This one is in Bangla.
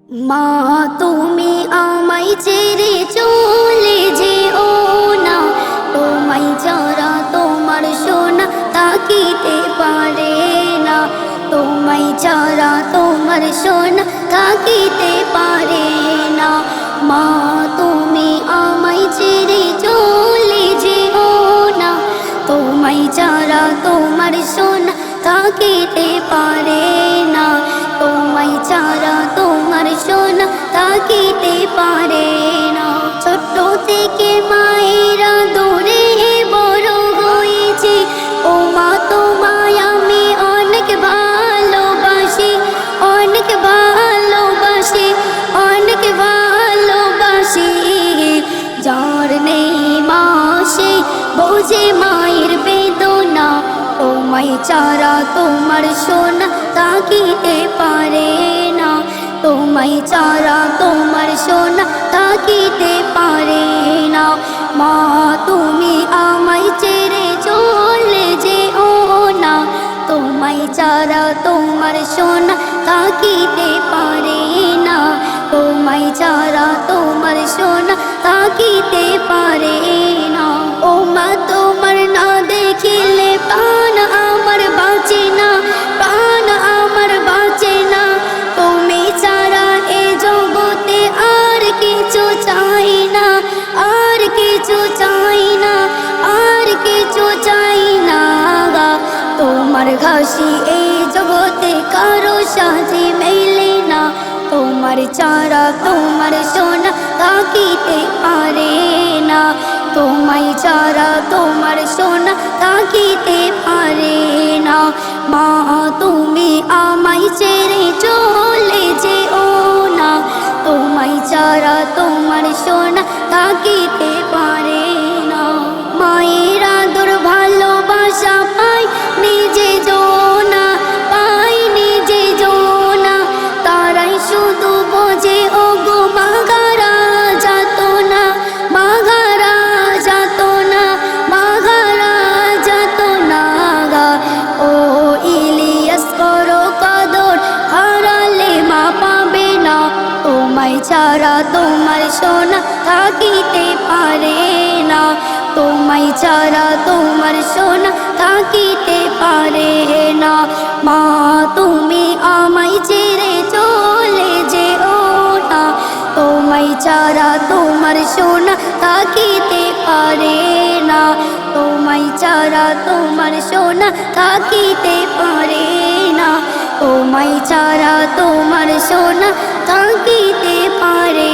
মা তুমি আমায় ছেড়ে চলে যেও না, তোমায় ছাড়া তোমার সোনা থাকিতে পারে না, তোমায় ছাড়া তোমার সোনা থাকিতে পারে না। মা তুমি আমায় ছেড়ে চলে যেও না, তোমায় ছাড়া তোমার সোনা থাকিতে পারে না, তোমায় ছাড়া তোমার সোনা থাকিতে পারে না। ছোট্ট থেকে মায়েরা দূরে বড় হয়েছি, ও মা তোমায় আমি অনেক ভালোবাসি, অনেক ভালোবাসি, অনেক ভালোবাসি। যার নেই মা সে বোঝে মায়ের বেদনা, তোমায় ছাড়া তোমার সোনা থাকিতে পারে না, তোমায় ছাড়া তোমার সোনা থাকিতে পারে না। মা তুমি আমায় ছেড়ে চলে যেও না, তোমায় ছাড়া তোমার সোনা থাকিতে পারে না, তোমায় ছাড়া তোমার সোনা থাকিতে পারে না। ও মা তোমার না দেখিলে প্রাণ আমার বাঁচে না, প্রাণ আমার বাঁচে না। তুমি ছাড়া এ জগতে আর কিছু চাই না, আর কিছু চাই না, আর কিছু চাই না। তোমার হাসি এই জগতে কারো সাথে মেলে না, তোমার ছাড়া তোমার সোনা থাকিতে পারে না, তোমায় ছাড়া তোমার সোনা থাকিতে পারে না। মা তুমি আমায় ছেড়ে চলে যেও না, তোমায় ছাড়া তোমার সোনা থাকিতে পারে না। মায়ের আদর ভালোবাসা পাই নিজে জোনা, পাই নিজে জোনা, তারাই শুধু বোঝে ও গো মাগারা যাত না, মাগারা যাত না, মাগারা যাত না। ও ইলিয়াস করো কদর, হারালে মা পাবে না, তোমায় ছাড়া তোমার সোনা থাকিতে পারে না, তোমায় ছাড়া তোমার সোনা থাকিতে পারে না। মা তুমি আমায় ছেড়ে চলে যেও না, তোমায় ছাড়া তোমার সোনা থাকিতে পারে না, তোমায় ছাড়া তোমার সোনা থাকিতে পারে না, তোমায় ছাড়া তোমার সোনা থাকিতে পারে